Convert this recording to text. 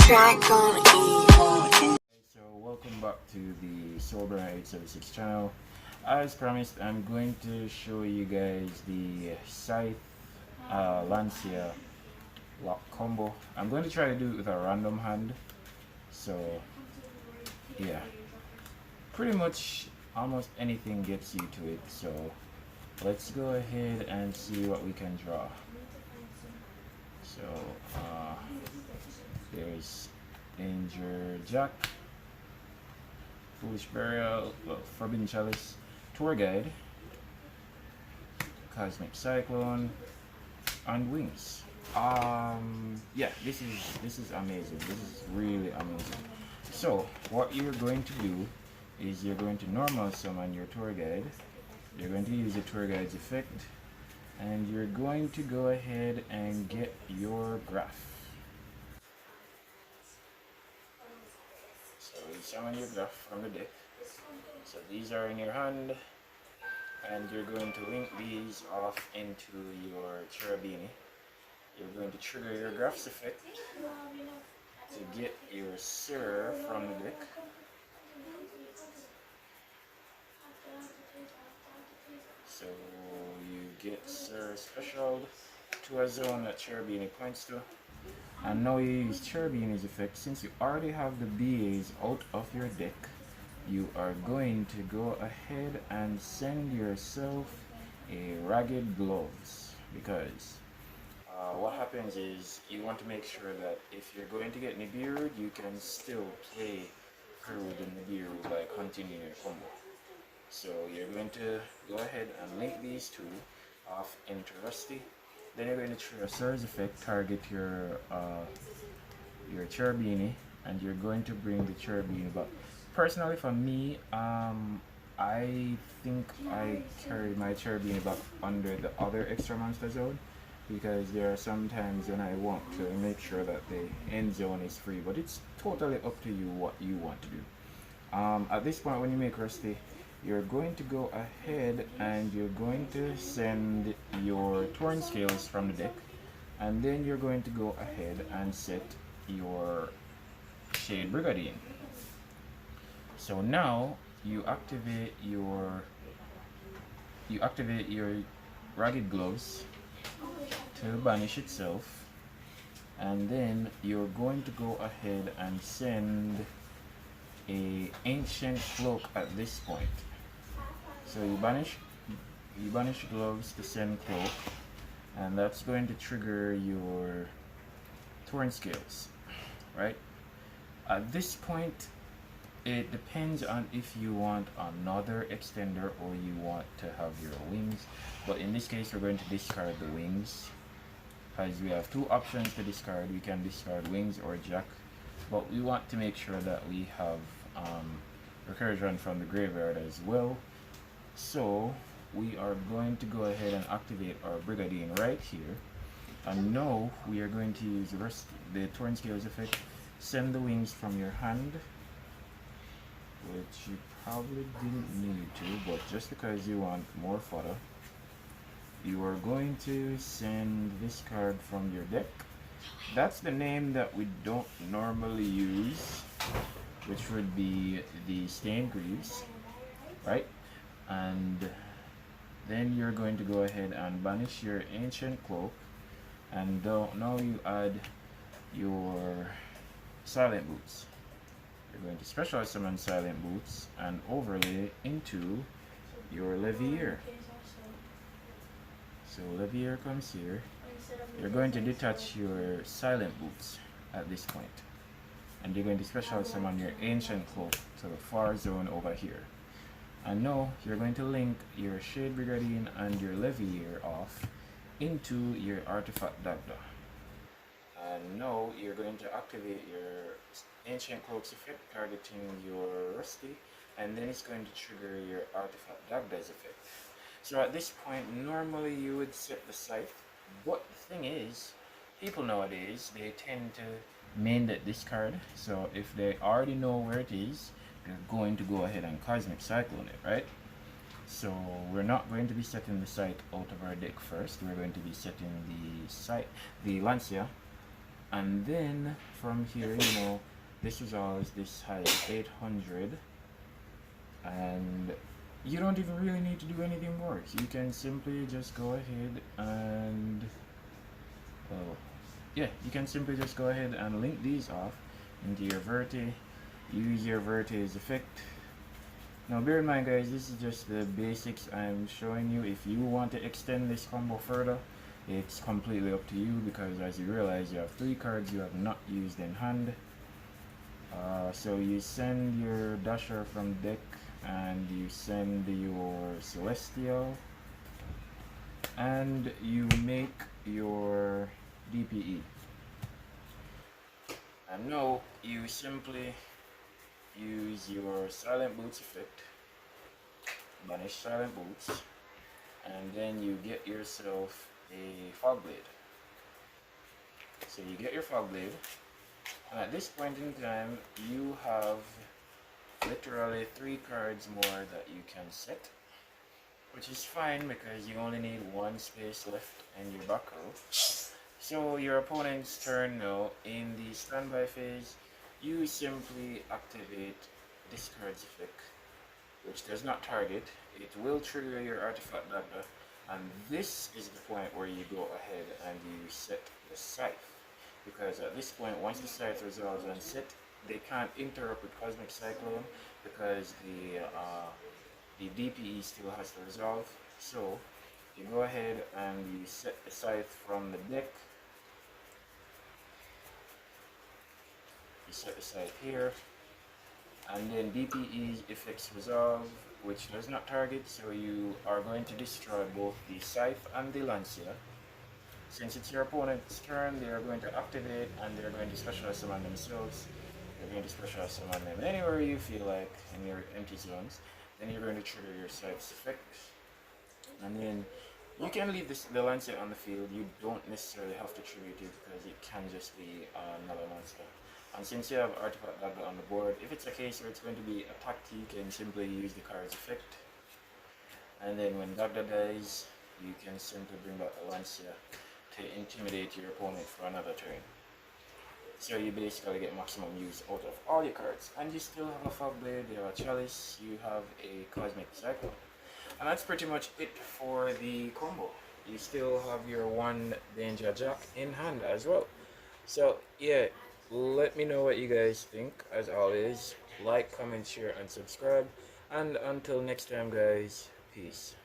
So welcome back to the Sober 876 channel. As promised, I'm going to show you guys the Scythe+Lancea lock combo. I'm going to try to do it with a random hand. So yeah, pretty much almost anything gets you to it. So let's go ahead and see what we can draw. So there's Danger Jack, Foolish Burial, Forbidden Chalice, Tour Guide, Cosmic Cyclone, and Wings. Yeah, this is amazing. This is really amazing. So what you're going to do is you're going to normal summon your Tour Guide. You're going to use the Tour Guide's effect, and you're going to go ahead and get your graph. So you summon your graph from the deck. So these are in your hand, and you're going to link these off into your Cherubini. You're going to trigger your graph's effect to get your Sir from the deck. So you get Sir special to a zone that Cherubini points to. And now you use Cherubini's effect. Since you already have the BAs out of your deck, you are going to go ahead and send yourself a Ragged Gloves, because what happens is you want to make sure that if you're going to get Nibiru, you can still play through the Nibiru by continuing your combo. So you're going to go ahead and link these two off into Rusty. Then you're going to trigger Sir's effect, target your Cherubini, and you're going to bring the Cherubini back. Personally, for me, I think I carry my Cherubini back under the other extra monster zone, because there are some times when I want to make sure that the end zone is free, but it's totally up to you what you want to do. At this point, when you make Rusty, you're going to go ahead and you're going to send your Torn Scales from the deck, and then you're going to go ahead and set your Shade Brigadier. So now you activate your Ragged Gloves to banish itself, and then you're going to go ahead and send a Ancient Cloak at this point. So you banish Gloves to send Cloak, and that's going to trigger your Torn Scales, right? At this point, it depends on if you want another extender or you want to have your Wings, but in this case we're going to discard the Wings, because we have two options to discard. We can discard Wings or Jack, but we want to make sure that we have Recursion from the graveyard as well. So we are going to go ahead and activate our Brigadier right here, and now we are going to use the Torn Scales effect. Send the Wings from your hand, which you probably didn't need to, but just because you want more fodder, you are going to send this card from your deck. That's the name that we don't normally use, which would be the Stained Greaves, right? And then you're going to go ahead and banish your Ancient Cloak, and now you add your Silent Boots. You're going to special summon Silent Boots and overlay into your Levier. So Levier comes here. You're going to detach your Silent Boots at this point, and you're going to special summon your Ancient Cloak to the far zone over here. And now you're going to link your Shade Brigadier and your Levier off into your Artifact Dagda. And now you're going to activate your Ancient Cloak's effect, targeting your Rusty, and then it's going to trigger your Artifact Dagda's effect. So at this point, normally you would set the Scythe, but the thing is, people nowadays, they tend to main deck this card. So if they already know where it is, they're going to go ahead and Cosmic Cyclone it, right? So we're not going to be setting the Scythe out of our deck first. We're going to be setting the Lancea And then from here, this resolves. This has 800, and you don't even really need to do anything more. You can simply just go ahead and you can simply just go ahead and link these off into your verte. Use your verte's effect. Now bear in mind guys, this is just the basics I'm showing you. If you want to extend this combo further, it's completely up to you, because as you realize, you have 3 cards you have not used in hand. So you send your Dasher from deck, and you send your Celestial, and you make your DPE. And now you simply use your Silent Boots effect, banish Silent Boots, and then you get yourself a Fog Blade. So you get your Fog Blade, and at this point in time you have literally 3 cards more that you can set, which is fine because you only need 1 space left in your back row. So your opponent's turn now, in the standby phase, you simply activate this card's effect, which does not target. It will trigger your artifact dagger, and this is the point where you go ahead and you set the Scythe, because at this point, once the Scythe resolves and set, they can't interrupt with Cosmic Cyclone because the DPE still has to resolve. So you go ahead and you set the Scythe from the deck. You set the Scythe here, and then DPE effects resolve, which does not target, so you are going to destroy both the Scythe and the Lancea. Since it's your opponent's turn, they are going to activate, and they're going to special summon themselves. You're going to special summon them anywhere you feel like in your empty zones. Then you're going to trigger your Scythe's effect, and then you can leave the Lancea on the field. You don't necessarily have to tribute it because it can just be another monster. And since you have Artifact Dagger on the board, if it's a case where it's going to be attacked, you can simply use the card's effect. And then when Dagger dies, you can simply bring back the Lancea to intimidate your opponent for another turn. So you basically get maximum use out of all your cards. And you still have a Fog Blade, you have a Chalice, you have a Cosmic Cyclone. And that's pretty much it for the combo. You still have your 1 Danger Jack in hand as well. So yeah, let me know what you guys think. As always, like, comment, share, and subscribe. And until next time guys, peace.